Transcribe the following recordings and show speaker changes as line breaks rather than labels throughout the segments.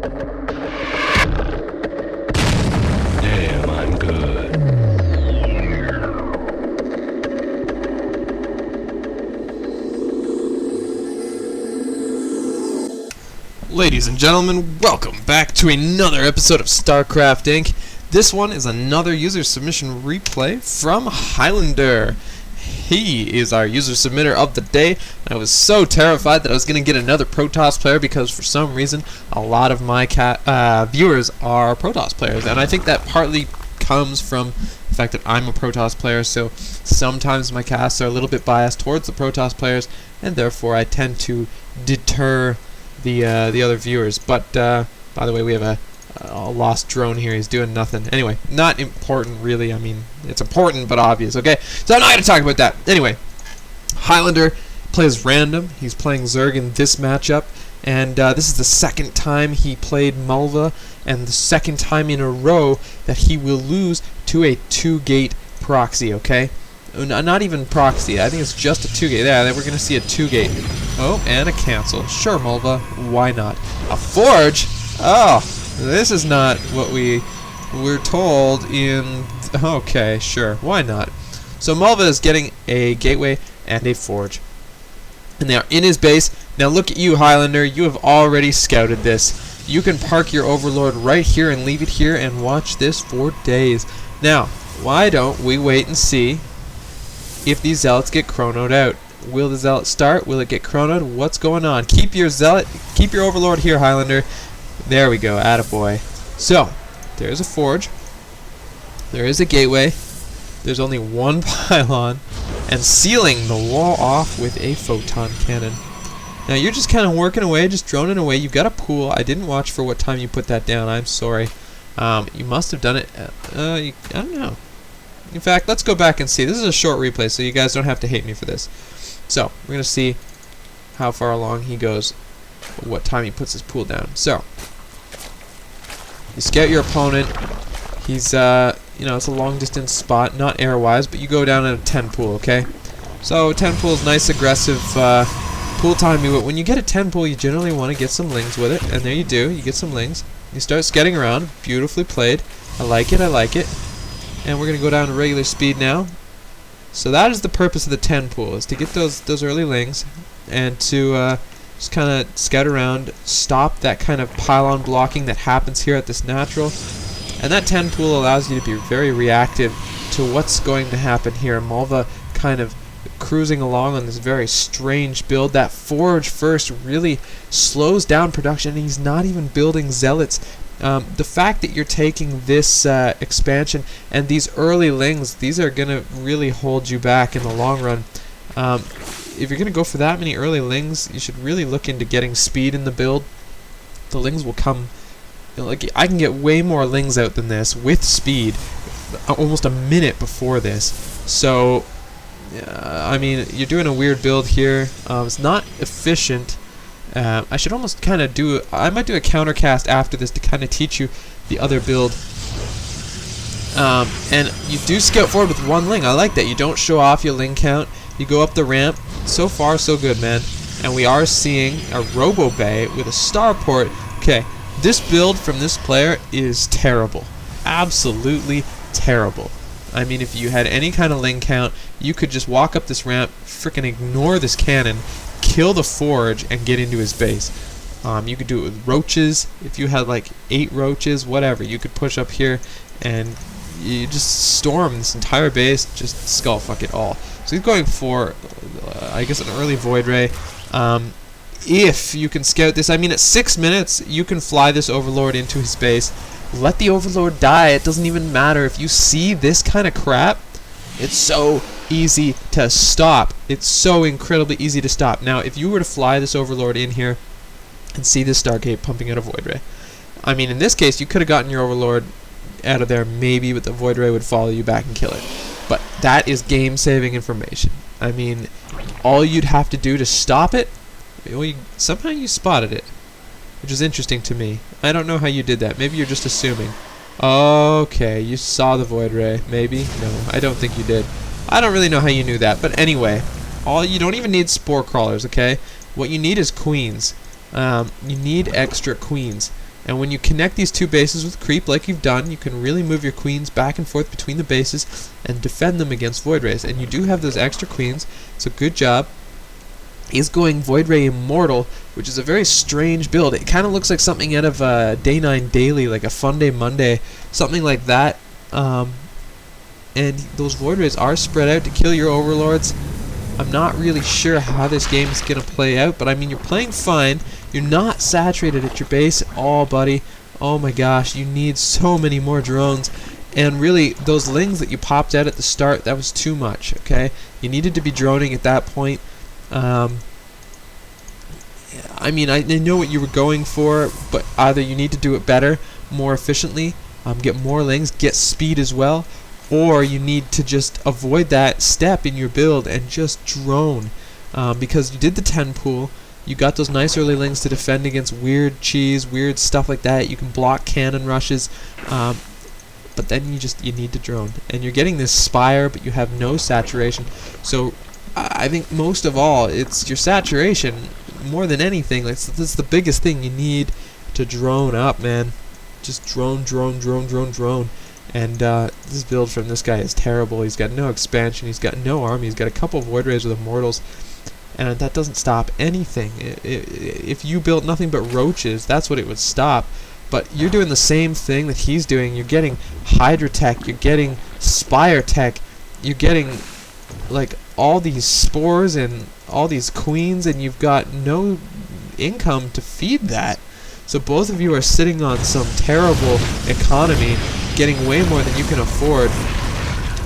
Damn, I'm good.
Ladies and gentlemen, welcome back to another episode of StarCraft Inc. This one is another user submission replay from Highlander. He is our user submitter of the day. I was so terrified that I was going to get another Protoss player because for some reason a lot of my viewers are Protoss players, and I think that partly comes from the fact that I'm a Protoss player, so sometimes my casts are a little bit biased towards the Protoss players, and therefore I tend to deter the other viewers. But by the way, we have a lost drone here. He's doing nothing. Anyway, not important really. I mean, it's important but obvious. Okay, so I'm not going to talk about that. Anyway, Highlander plays random. He's playing Zerg in this matchup, and this is the second time he played Mulva, and the second time in a row that he will lose to a 2-gate proxy. Okay, not even proxy. I think it's just a 2-gate. Yeah, then we're going to see a 2-gate. Oh, and a cancel. Sure, Mulva. Why not? A forge? Oh, this is not what we were told in... Okay, sure. Why not? So Mulva is getting a gateway and a forge. And they are in his base. Now look at you, Highlander. You have already scouted this. You can park your Overlord right here and leave it here and watch this for days. Now, why don't we wait and see if these zealots get chronoed out? Will the zealot start? Will it get chronoed? What's going on? Keep your Overlord here, Highlander. There we go, attaboy. So, there's a forge. There is a gateway. There's only one pylon. And sealing the wall off with a photon cannon. Now, you're just kind of working away, just droning away. You've got a pool. I didn't watch for what time you put that down. I'm sorry. You must have done it... I don't know. In fact, let's go back and see. This is a short replay, so you guys don't have to hate me for this. So, we're going to see how far along he goes, what time he puts his pool down. So, you scout your opponent. He's, you know, it's a long distance spot, not air-wise, but you go down at a 10 pool, okay? So, 10 pool is nice, aggressive pool timing, but when you get a 10 pool, you generally want to get some lings with it, and there you do. You get some lings. You start scouting around. Beautifully played. I like it, I like it. And we're going to go down to regular speed now. So that is the purpose of the 10 pool, is to get those early lings and to just kind of scout around, stop that kind of pylon blocking that happens here at this natural. And that 10 pool allows you to be very reactive to what's going to happen here. Mulva kind of cruising along on this very strange build. That forge first really slows down production, and he's not even building zealots. The fact that you're taking this expansion and these early lings, these are going to really hold you back in the long run. If you're going to go for that many early lings, you should really look into getting speed in the build. The lings will come... You know, like, I can get way more lings out than this with speed, almost a minute before this. So, I mean, you're doing a weird build here. It's not efficient. I should almost kind of do... I might do a countercast after this to kind of teach you the other build. And you do scout forward with one ling. I like that. You don't show off your ling count. You go up the ramp. So far, so good, man. And we are seeing a Robo Bay with a starport. Okay, this build from this player is terrible. Absolutely terrible. I mean, if you had any kind of ling count, you could just walk up this ramp, frickin' ignore this cannon, kill the forge, and get into his base. You could do it with roaches. If you had like 8 roaches, whatever, you could push up here and you just storm this entire base, just skullfuck it all. So he's going for, I guess, an early Void Ray. If you can scout this, I mean, at 6 minutes, you can fly this Overlord into his base. Let the Overlord die. It doesn't even matter. If you see this kind of crap, it's so easy to stop. It's so incredibly easy to stop. Now, if you were to fly this Overlord in here and see this Stargate pumping out a Void Ray, I mean, in this case, you could have gotten your Overlord out of there maybe, but the Void Ray would follow you back and kill it. But that is game-saving information. I mean, all you'd have to do to stop it, well, somehow you spotted it, which is interesting to me. I don't know how you did that. Maybe you're just assuming. Okay, you saw the Void Ray. Maybe? No, I don't think you did. I don't really know how you knew that, but anyway, you don't even need Spore Crawlers, okay? What you need is queens. You need extra queens. And when you connect these two bases with creep like you've done, you can really move your queens back and forth between the bases and defend them against Void Rays. And you do have those extra queens, so good job. He's going Void Ray Immortal, which is a very strange build. It kind of looks like something out of Day 9 Daily, like a Fun Day Monday, something like that. And those Void Rays are spread out to kill your Overlords. I'm not really sure how this game is going to play out, but I mean, you're playing fine. You're not saturated at your base at all, buddy. Oh my gosh, you need so many more drones. And really, those lings that you popped out at the start, that was too much, okay? You needed to be droning at that point. I mean, I know what you were going for, but either you need to do it better, more efficiently, get more lings, get speed as well, or you need to just avoid that step in your build and just drone, because you did the 10 pool, you got those nice early lings to defend against weird cheese, weird stuff like that. You can block cannon rushes, but then you need to drone, and you're getting this spire, but you have no saturation. So I think most of all, it's your saturation more than anything. That's the biggest thing. You need to drone up, man. Just drone. And this build from this guy is terrible. He's got no expansion. He's got no army. He's got a couple of Void Rays with Immortals, and that doesn't stop anything. If you built nothing but roaches, that's what it would stop. But you're doing the same thing that he's doing. You're getting Hydra Tech. You're getting Spire Tech. You're getting like all these spores and all these queens, and you've got no income to feed that. So both of you are sitting on some terrible economy, getting way more than you can afford.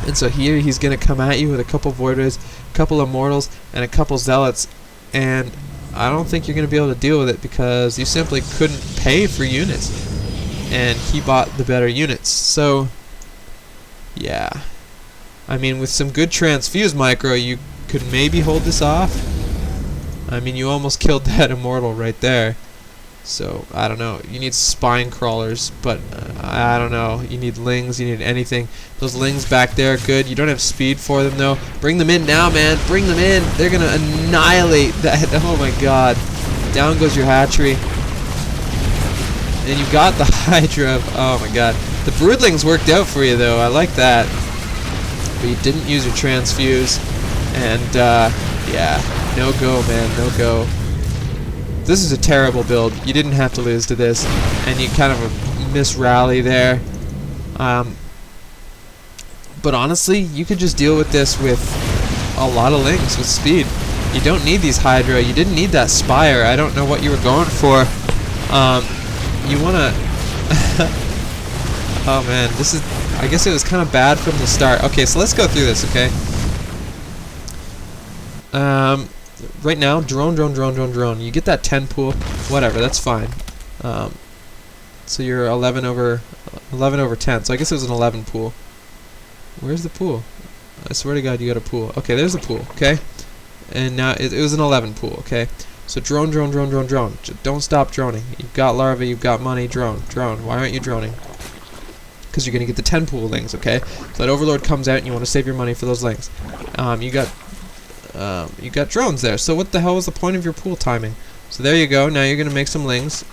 And so here he's going to come at you with a couple Void Rays, a couple Immortals, and a couple Zealots, and I don't think you're going to be able to deal with it because you simply couldn't pay for units, and he bought the better units. So yeah, I mean, with some good transfuse micro, you could maybe hold this off. I mean, you almost killed that Immortal right there. So, I don't know. You need spine crawlers, but I don't know. You need lings, you need anything. Those lings back there are good. You don't have speed for them, though. Bring them in now, man. Bring them in. They're going to annihilate that. Oh, my God. Down goes your hatchery. And you got the Hydra. Oh, my God. The Broodlings worked out for you, though. I like that. But you didn't use your transfuse. And, yeah. No go, man. No go. This is a terrible build. You didn't have to lose to this, and you kind of misrally there. But honestly, you could just deal with this with a lot of lings with speed. You don't need these Hydra. You didn't need that Spire. I don't know what you were going for. You wanna... Oh man, this is... I guess it was kind of bad from the start. Okay, so let's go through this, okay? Right now, drone. You get that 10 pool, whatever, that's fine. So you're 11 over 10. So I guess it was an 11 pool. Where's the pool? I swear to God, you got a pool. Okay, there's the pool. Okay, and now it was an 11 pool. Okay, so drone. Don't stop droning. You've got larvae. You've got money. Drone. Why aren't you droning? Because you're gonna get the 10 pool lings. Okay, so that Overlord comes out, and you want to save your money for those lings. You got drones there, so what the hell was the point of your pool timing? So there you go, now you're going to make some lings.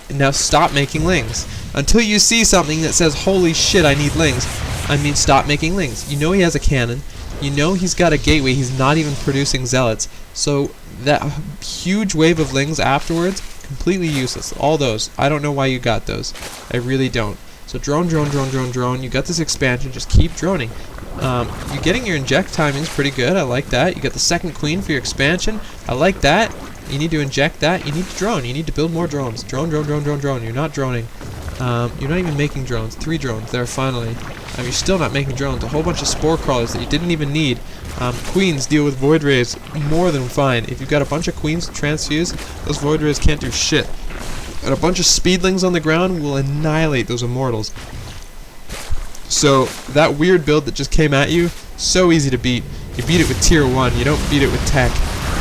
Now stop making lings. Until you see something that says, holy shit, I need lings. I mean, stop making lings. You know he has a cannon. You know he's got a gateway. He's not even producing zealots. So that huge wave of lings afterwards, completely useless. All those. I don't know why you got those. I really don't. So drone. You got this expansion. Just keep droning. You're getting your inject timings pretty good. I like that. You got the second queen for your expansion. I like that. You need to inject that. You need to drone. You need to build more drones. Drone. You're not droning. You're not even making drones. 3 drones there finally. You're still not making drones. A whole bunch of spore crawlers that you didn't even need. Queens deal with Void Rays more than fine. If you've got a bunch of queens to transfuse, those Void Rays can't do shit. And a bunch of speedlings on the ground will annihilate those Immortals. So that weird build that just came at you, so easy to beat. You beat it with tier 1, you don't beat it with tech,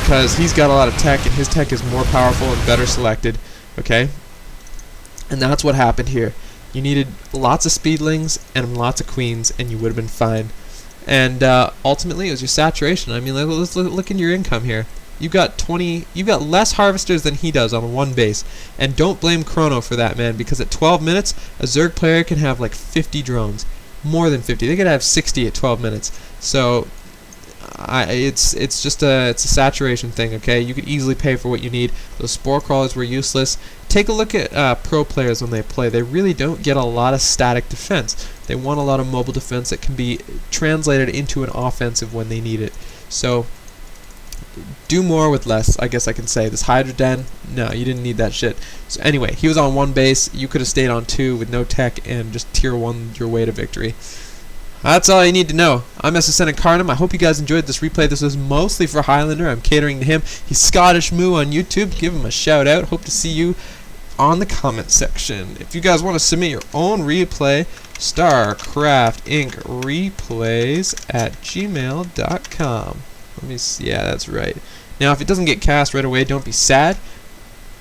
because he's got a lot of tech and his tech is more powerful and better selected, okay? And that's what happened here. You needed lots of speedlings and lots of queens and you would have been fine. And ultimately it was your saturation. I mean, let's look at your income here. You've got less harvesters than he does on one base. And don't blame Chrono for that, man, because at 12 minutes, a Zerg player can have like 50 drones. More than 50. They could have 60 at 12 minutes. So it's just a saturation thing, okay? You could easily pay for what you need. Those spore crawlers were useless. Take a look at pro players when they play. They really don't get a lot of static defense. They want a lot of mobile defense that can be translated into an offensive when they need it. So do more with less, I guess I can say. This Hydra Den, no, you didn't need that shit. So anyway, he was on one base. You could have stayed on two with no tech and just tier 1 your way to victory. That's all you need to know. I'm SSN Incarnum. I hope you guys enjoyed this replay. This was mostly for Highlander. I'm catering to him. He's Scottish Moo on YouTube. Give him a shout out. Hope to see you on the comment section. If you guys want to submit your own replay, StarcraftInc replays at gmail.com. Let me see. Yeah, that's right. Now, if it doesn't get cast right away, don't be sad.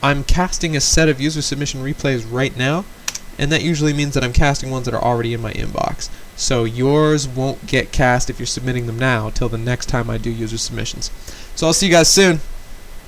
I'm casting a set of user submission replays right now, and that usually means that I'm casting ones that are already in my inbox. So yours won't get cast if you're submitting them now till the next time I do user submissions. So I'll see you guys soon.